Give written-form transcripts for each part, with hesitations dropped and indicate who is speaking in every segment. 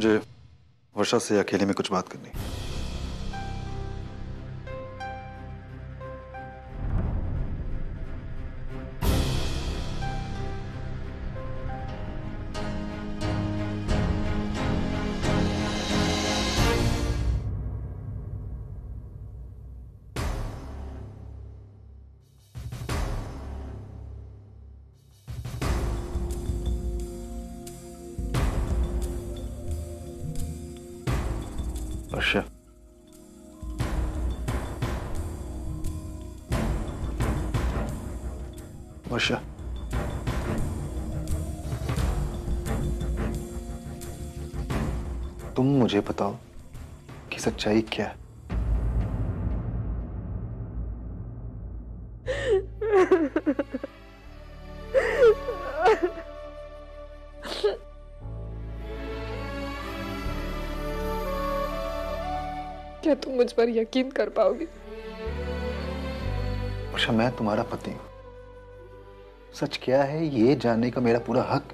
Speaker 1: मुझे वर्षा से अकेले में कुछ बात करनी है। वर्षा, वर्षा, तुम मुझे बताओ कि सच्चाई क्या है।
Speaker 2: क्या तुम मुझ पर यकीन कर पाओगे?
Speaker 1: वर्षा, मैं तुम्हारा पति हूं। सच क्या है ये जानने का मेरा पूरा हक।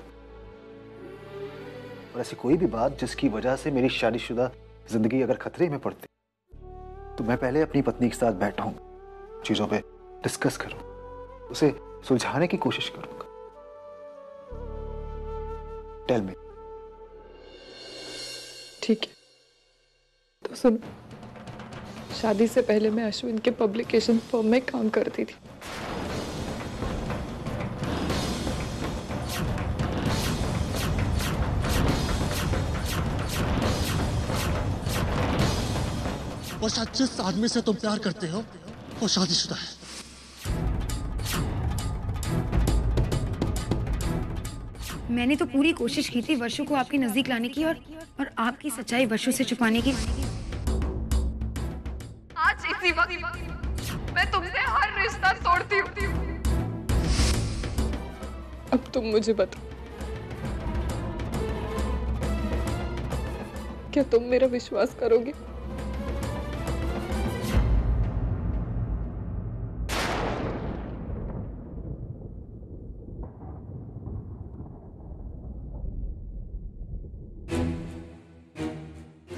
Speaker 1: और ऐसी कोई भी बात जिसकी वजह से मेरी शादीशुदा जिंदगी अगर खतरे में पड़ती तो मैं पहले अपनी पत्नी के साथ बैठाऊं, चीजों पे डिस्कस करूं, उसे सुलझाने की कोशिश करूंगा। Tell me.
Speaker 2: ठीक है, तो सुनो। शादी से पहले मैं अश्विन के पब्लिकेशन फर्म में काम करती थी।
Speaker 3: और शायद जिस आदमी से तुम प्यार करते हो वो शादीशुदा है।
Speaker 4: मैंने तो पूरी कोशिश की थी वर्षों को आपके नजदीक लाने की और आपकी सच्चाई वर्षों से छुपाने की।
Speaker 2: आज इसी वक्त मैं तुमसे हर रिश्ता तोड़ती हूँ। अब तुम मुझे बताओ, क्या तुम मेरा विश्वास करोगे?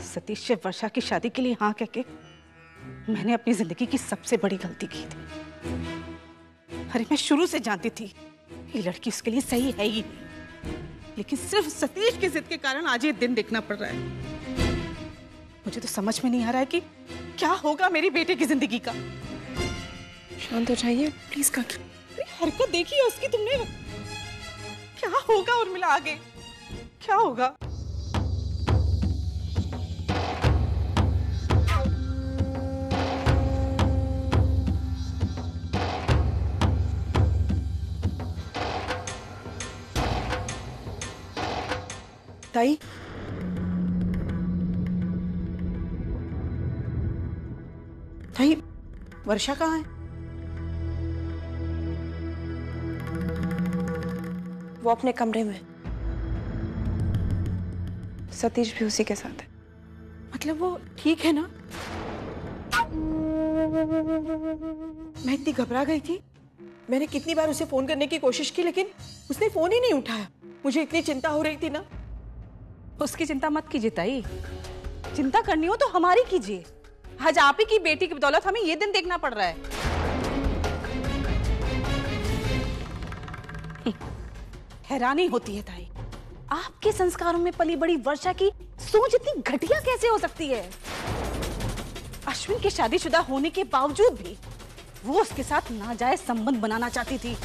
Speaker 5: सतीश से वर्षा की शादी के लिए हाँ कह के मैंने अपनी जिंदगी की सबसे बड़ी गलती की थी। अरे मैं शुरू से जानती थी ये लड़की उसके लिए सही है ही नहीं, लेकिन सिर्फ सतीश की जिद के कारण आज ये दिन देखना पड़ रहा है। मुझे तो समझ में नहीं आ रहा है कि क्या होगा मेरी बेटे की जिंदगी का।
Speaker 2: शांत हो जाइए प्लीज काकी।
Speaker 5: हरकत देखी है उसकी तुमने। क्या होगा उर्मिला आगे, क्या होगा? ताई, ताई, वर्षा कहाँ है?
Speaker 6: वो अपने कमरे में। सतीश भी उसी के साथ है।
Speaker 5: मतलब वो ठीक है ना? मैं इतनी घबरा गई थी। मैंने कितनी बार उसे फोन करने की कोशिश की लेकिन उसने फोन ही नहीं उठाया। मुझे इतनी चिंता हो रही थी ना। उसकी चिंता मत कीजिए ताई, चिंता करनी हो तो हमारी कीजिए। आज आप ही की बेटी की बदौलत हमें ये दिन देखना पड़ रहा है। हैरानी होती है ताई, आपके संस्कारों में पली बड़ी वर्षा की सोच इतनी घटिया कैसे हो सकती है? अश्विन के शादीशुदा होने के बावजूद भी वो उसके साथ नाजायज संबंध बनाना चाहती थी।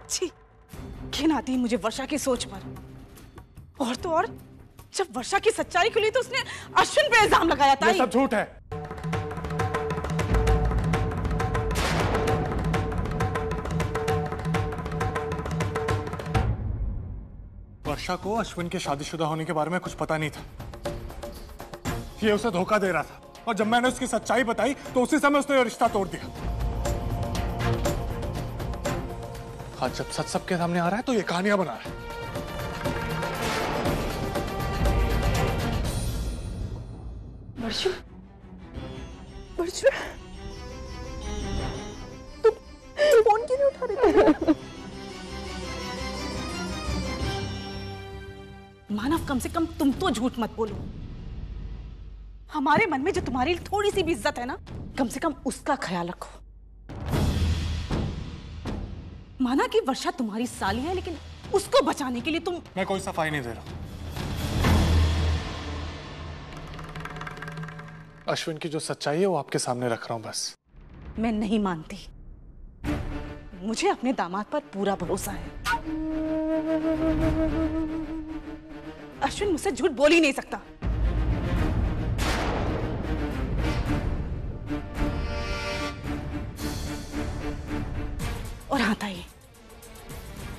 Speaker 5: छी, घिन आती है मुझे वर्षा की सोच पर। और तो और जब वर्षा की सच्चाई खुली तो उसने अश्विन पे इल्जाम लगाया था।
Speaker 3: ये सब झूठ है। वर्षा को अश्विन के शादीशुदा होने के बारे में कुछ पता नहीं था। ये उसे धोखा दे रहा था और जब मैंने उसकी सच्चाई बताई तो उसी समय उसने रिश्ता तोड़ दिया। आज जब सच सबके सामने आ रहा है तो ये कहानियां बना रहा है।
Speaker 2: वर्षा, वर्षा, तुम फोन क्यों नहीं उठा रही थी?
Speaker 5: मानव, कम से कम तुम तो झूठ मत बोलो। हमारे मन में जो तुम्हारी थोड़ी सी भी इज्जत है ना, कम से कम उसका ख्याल रखो। माना कि वर्षा तुम्हारी साली है, लेकिन उसको बचाने के लिए तुम।
Speaker 3: मैं कोई सफाई नहीं दे रहा। अश्विन की जो सच्चाई है वो आपके सामने रख रहा हूं बस।
Speaker 5: मैं नहीं मानती। मुझे अपने दामाद पर पूरा भरोसा है। अश्विन मुझसे झूठ बोल ही नहीं सकता। और हाँ ताई,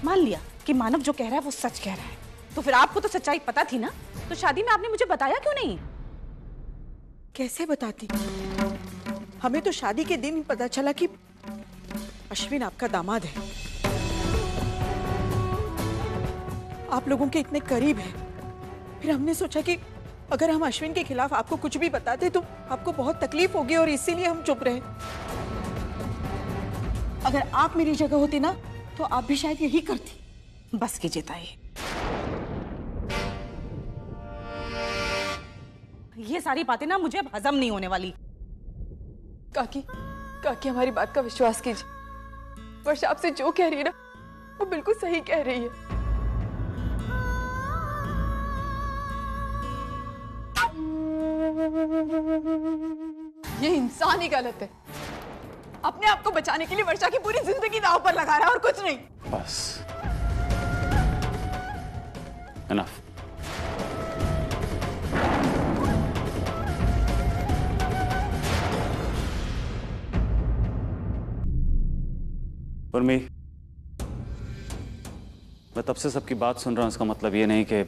Speaker 5: मान लिया कि मानव जो कह रहा है वो सच कह रहा है, तो फिर आपको तो सच्चाई पता थी ना, तो शादी में आपने मुझे बताया क्यों नहीं?
Speaker 6: कैसे बताती? हमें तो शादी के दिन पता चला कि अश्विन आपका दामाद है। आप लोगों के इतने करीब है। फिर हमने सोचा कि अगर हम अश्विन के खिलाफ आपको कुछ भी बताते तो आपको बहुत तकलीफ होगी, और इसीलिए हम चुप रहे। अगर आप मेरी जगह होती ना तो आप भी शायद यही करती।
Speaker 5: बस कीजिए ताई, ये सारी बातें ना मुझे अब हजम नहीं होने वाली।
Speaker 2: काकी, काकी हमारी बात का विश्वास कीजिए। वर्षा आपसे जो कह रही है ना, वो बिल्कुल सही कह रही है। ये इंसान ही गलत है। अपने आप को बचाने के लिए वर्षा की पूरी जिंदगी दांव पर लगा रहा है और कुछ नहीं।
Speaker 7: बस इनफ। उर्मी, मैं तब से सबकी बात सुन रहा हूं। इसका मतलब ये नहीं कि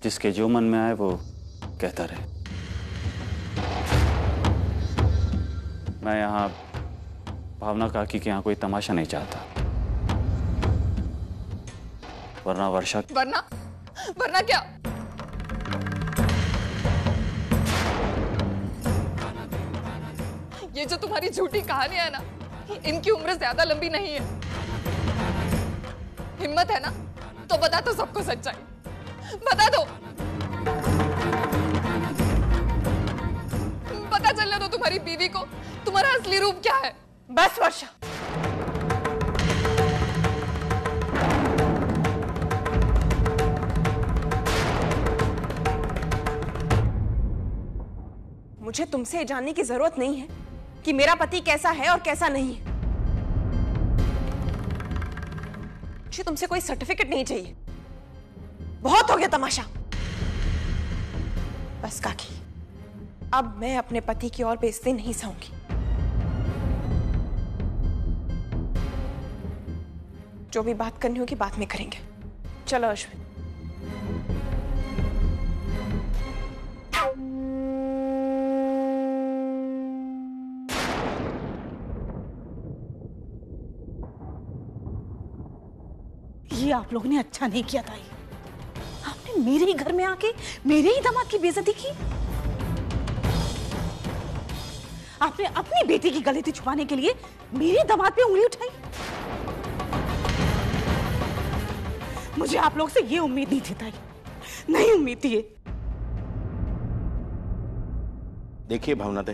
Speaker 7: जिसके जो मन में आए वो कहता रहे। मैं यहां भावना काकी के यहाँ कोई तमाशा नहीं चाहता, वरना वर्षा।
Speaker 2: वरना क्या? ये जो तुम्हारी झूठी कहानियां है ना, इनकी उम्र ज्यादा लंबी नहीं है। हिम्मत है ना तो बता दो सबको सच्चाई। बता दो, पता चलने दो तुम्हारी बीवी को तुम्हारा असली रूप क्या है।
Speaker 6: बस वर्षा, मुझे तुमसे जानने की जरूरत नहीं है कि मेरा पति कैसा है और कैसा नहीं है। मुझे तुमसे कोई सर्टिफिकेट नहीं चाहिए। बहुत हो गया तमाशा। बस काकी, अब मैं अपने पति की और बेइज्जती नहीं सहूंगी। जो भी बात करनी होगी बाद में करेंगे। चलो अश्विन।
Speaker 5: ये आप लोगों ने अच्छा नहीं किया था। आपने मेरे ही घर में आके मेरे ही दामाद की बेइज्जती की। आपने अपनी बेटी की गलती छुपाने के लिए मेरे दामाद पे उंगली उठाई। मुझे आप लोग से ये उम्मीद नहीं थी ताई, नहीं उम्मीद थी ये।
Speaker 8: देखिए भावना दे,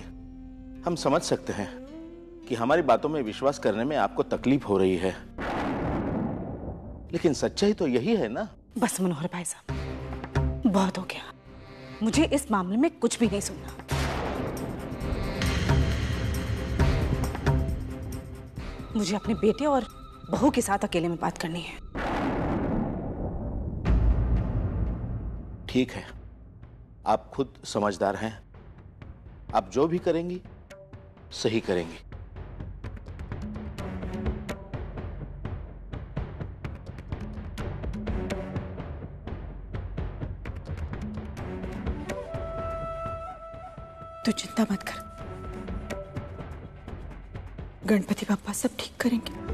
Speaker 8: हम समझ सकते हैं कि हमारी बातों में विश्वास करने में आपको तकलीफ हो रही है, लेकिन सच्चाई तो यही है ना।
Speaker 5: बस मनोहर भाई साहब, बहुत हो गया। मुझे इस मामले में कुछ भी नहीं सुनना। मुझे अपने बेटे और बहू के साथ अकेले में बात करनी है।
Speaker 8: ठीक है, आप खुद समझदार हैं। आप जो भी करेंगी सही करेंगी।
Speaker 6: तू चिंता मत कर, गणपति बाप्पा सब ठीक करेंगे।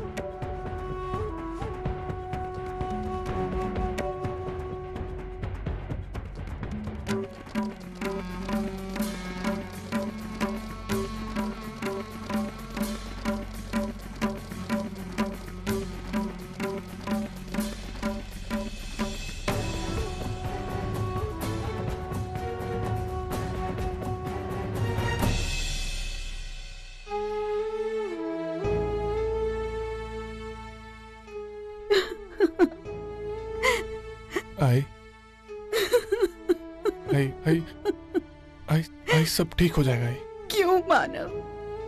Speaker 3: सब ठीक हो जाएगा।
Speaker 6: क्यों मानव,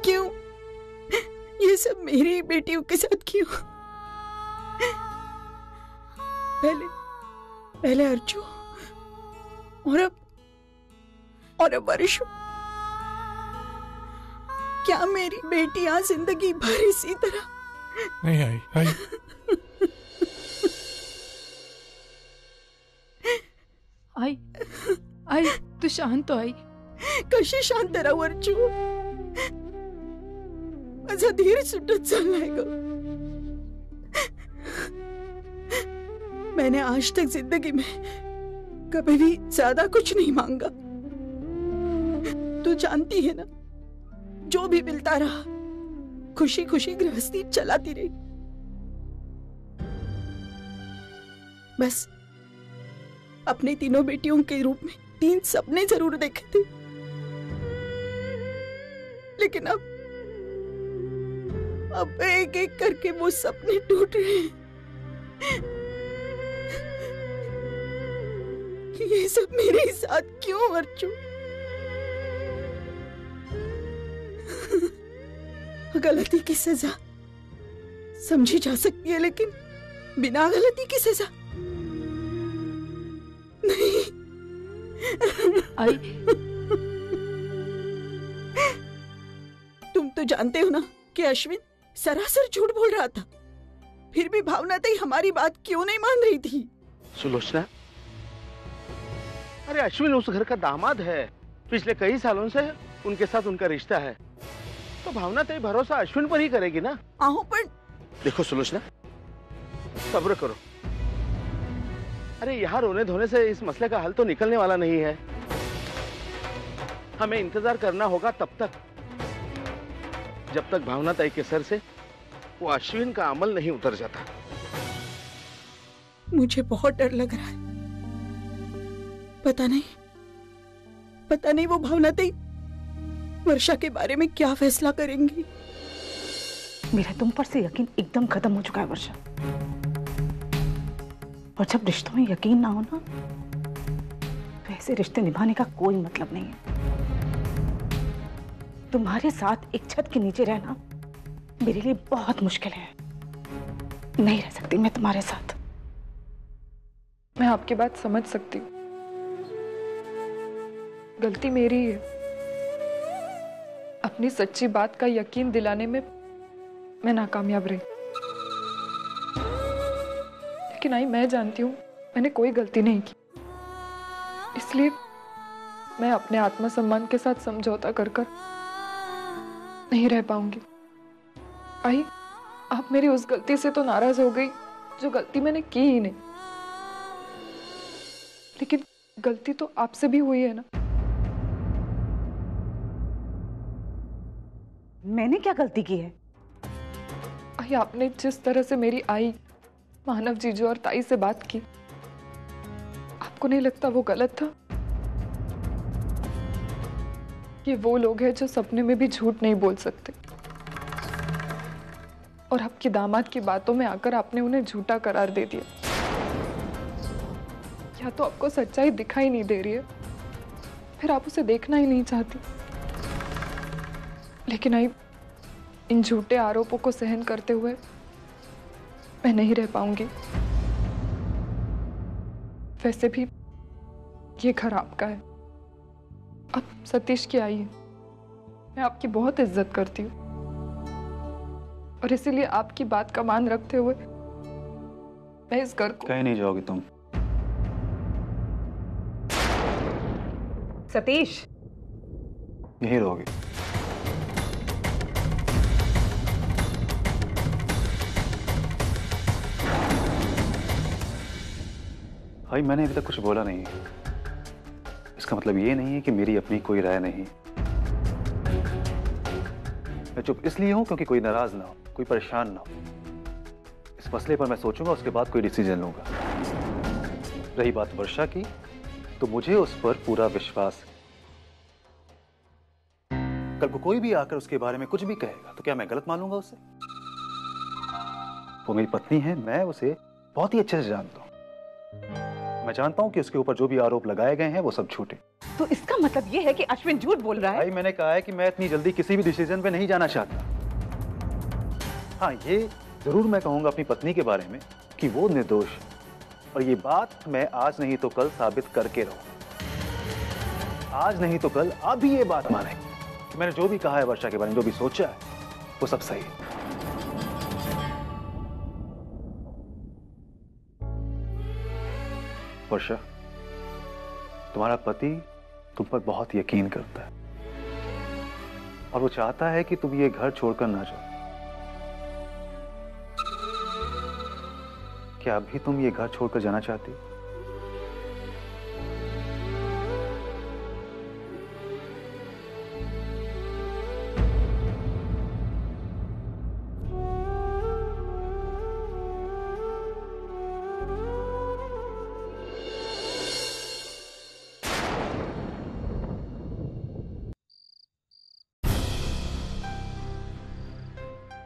Speaker 6: क्यों ये सब मेरी बेटियों के साथ क्यों? पहले अर्जु और अब वर्षु। क्या मेरी बेटियां जिंदगी भर इसी तरह?
Speaker 3: नहीं आई
Speaker 2: आई तू शांत तो आई।
Speaker 6: कशी शांत राहू अर्जु? माझा धीर सुटत चाललाय ग। मैंने आज तक जिंदगी में कभी भी ज्यादा कुछ नहीं मांगा। तू जानती है ना, जो भी मिलता रहा खुशी खुशी गृहस्थी चलाती रही। बस अपनी तीनों बेटियों के रूप में 3 सपने जरूर देखे थे, लेकिन अब एक एक करके वो सपने टूट रहे हैं। ये सब मेरे साथ क्यों अर्जु? गलती की सजा समझी जा सकती है, लेकिन बिना गलती की सजा नहीं।
Speaker 2: आई
Speaker 6: तुम तो जानते हो ना कि अश्विन सरासर झूठ बोल रहा था, फिर भी भावना तई हमारी बात क्यों नहीं मान रही थी?
Speaker 8: सुलोचना, अरे अश्विन उस घर का दामाद है, पिछले कई सालों से उनके साथ उनका रिश्ता है, तो भावना तई भरोसा अश्विन पर ही करेगी ना।
Speaker 6: आहो पर
Speaker 8: देखो सुलोचना, सब्र करो। अरे यहाँ रोने धोने से इस मसले का हल तो निकलने वाला नहीं है। हमें इंतजार करना होगा तब तक, जब तक भावना ताई के सर से वो अश्विन का अमल नहीं उतर जाता।
Speaker 6: मुझे बहुत डर लग रहा है। पता नहीं वो भावना ताई वर्षा के बारे में क्या फैसला करेंगी।
Speaker 5: मेरा तुम पर से यकीन एकदम खत्म हो चुका है वर्षा। और जब रिश्तों में यकीन ना हो ना, तो ऐसे रिश्ते निभाने का कोई मतलब नहीं है। तुम्हारे साथ एक छत के नीचे रहना मेरे लिए बहुत मुश्किल है। नहीं रह सकती मैं तुम्हारे साथ।
Speaker 2: मैं आपकी बात समझ सकती हूँ, गलती मेरी है। अपनी सच्ची बात का यकीन दिलाने में मैं नाकामयाब रही, लेकिन आई मैं जानती हूँ मैंने कोई गलती नहीं की, इसलिए मैं अपने आत्मसम्मान के साथ समझौता कर नहीं रह पाऊंगी। आई, आप मेरी उस गलती से तो नाराज हो गई जो गलती मैंने की ही नहीं, लेकिन गलती तो आपसे भी हुई है ना।
Speaker 5: मैंने क्या गलती की है?
Speaker 2: आई, आपने जिस तरह से मेरी आई, मानव, जीजू और ताई से बात की, आपको नहीं लगता वो गलत था? ये वो लोग हैं जो सपने में भी झूठ नहीं बोल सकते, और आपके दामाद की बातों में आकर आपने उन्हें झूठा करार दे दिया। या तो आपको सच्चाई दिखाई नहीं दे रही है, फिर आप उसे देखना ही नहीं चाहती। लेकिन आई, इन झूठे आरोपों को सहन करते हुए मैं नहीं रह पाऊंगी। वैसे भी ये घर आपका है, आप सतीश की आई है। मैं आपकी बहुत इज्जत करती हूँ, और इसीलिए आपकी बात का मान रखते हुए मैं इस घर को।
Speaker 7: कहीं नहीं जाओगी तुम।
Speaker 5: सतीश,
Speaker 1: यहीं रहोगे।
Speaker 7: भाई, मैंने अभी तक कुछ बोला नहीं है। इसका मतलब ये नहीं है कि मेरी अपनी कोई राय नहीं। मैं चुप इसलिए हूं क्योंकि कोई नाराज ना हो, कोई परेशान ना हो। इस मसले पर मैं सोचूंगा, उसके बाद कोई डिसीजन लूंगा। रही बात वर्षा की, तो मुझे उस पर पूरा विश्वास है। कल को कोई भी आकर उसके बारे में कुछ भी कहेगा तो क्या मैं गलत मानूंगा उसे? वो मेरी पत्नी है, मैं उसे बहुत ही अच्छे से जानता हूं। मैं जानता हूं कि उसके ऊपर जो भी आरोप लगाए गए हैं वो सब झूठे।
Speaker 5: तो इसका मतलब ये है कि अश्विन झूठ बोल रहा है?
Speaker 7: भाई मैंने कहा है कि मैं इतनी जल्दी किसी भी डिसीजन पे नहीं जाना चाहता। हाँ, ये जरूर मैं कहूंगा अपनी पत्नी के बारे में कि वो निर्दोष है, और ये बात मैं आज नहीं तो कल साबित करके रहूंगा। आज नहीं तो कल आप भी ये बात माने कि मैंने जो भी कहा है वर्षा के बारे में, जो भी सोचा है, वो सब सही है। वर्षा, तुम्हारा पति तुम पर बहुत यकीन करता है और वो चाहता है कि तुम ये घर छोड़कर ना जाओ। क्या अभी तुम ये घर छोड़कर जाना चाहती हो?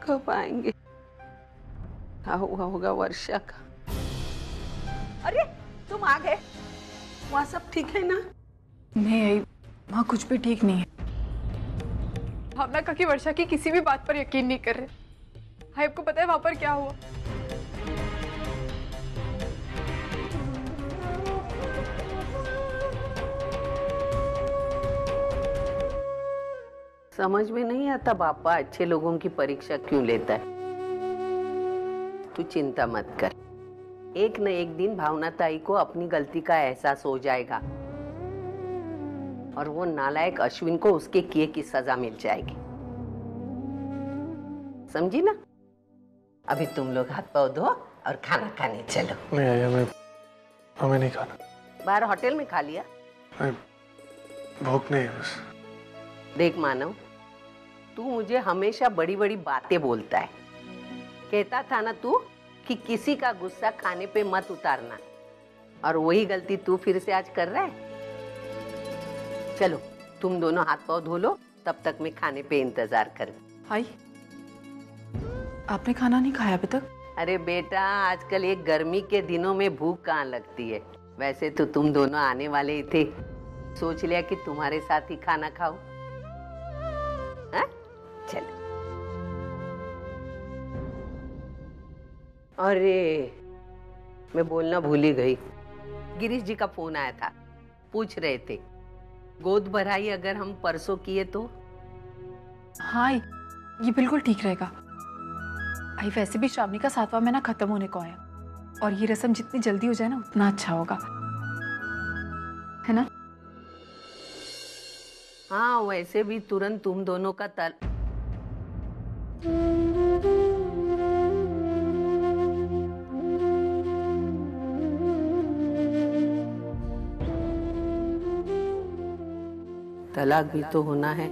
Speaker 6: कब आएंगे? क्या हुआ होगा वर्षा का? अरे तुम आ गए, वहाँ सब ठीक है ना?
Speaker 2: नहीं आई, वहाँ कुछ भी ठीक नहीं है। भावना काकी वर्षा की किसी भी बात पर यकीन नहीं कर रहे। हाय, आपको पता है वहां पर क्या हुआ?
Speaker 6: समझ में नहीं आता बापा, अच्छे लोगों की परीक्षा क्यों लेता है। तू चिंता मत कर, एक न एक दिन भावना ताई को अपनी गलती का एहसास हो जाएगा और वो नालायक अश्विन को उसके किए की सजा मिल जाएगी, समझी ना? अभी तुम लोग हाथ पाँव धो और खाना खाने चलो।
Speaker 3: नहीं आया, हमें नहीं खाना।
Speaker 6: बाहर होटल में खा लिया?
Speaker 3: भूख नहीं है बस।
Speaker 6: देख मानव, तू मुझे हमेशा बड़ी बड़ी बातें बोलता है। कहता था ना तू कि किसी का गुस्सा खाने पे मत उतारना, और वही गलती तू फिर से आज कर रहा है। चलो तुम दोनों हाथ पाँव धो लो, तब तक मैं खाने पे इंतजार कर।
Speaker 2: हाय, आपने खाना नहीं खाया अभी तक?
Speaker 6: अरे बेटा, आजकल ये गर्मी के दिनों में भूख कहाँ लगती है। वैसे तो तुम दोनों आने वाले ही थे, सोच लिया कि तुम्हारे साथ ही खाना खाओ। हाँ? चलो। अरे मैं बोलना भूल ही गई, गिरीश जी का फोन आया था, पूछ रहे थे गोद भराई अगर हम परसों किए तो।
Speaker 2: हाँ, ये बिल्कुल ठीक रहेगा। आई, वैसे भी श्रावणी का 7वां महीना खत्म होने को है और ये रस्म जितनी जल्दी हो जाए ना उतना अच्छा होगा, है ना?
Speaker 6: हाँ, वैसे भी तुरंत तुम दोनों का तलाक भी तो होना है।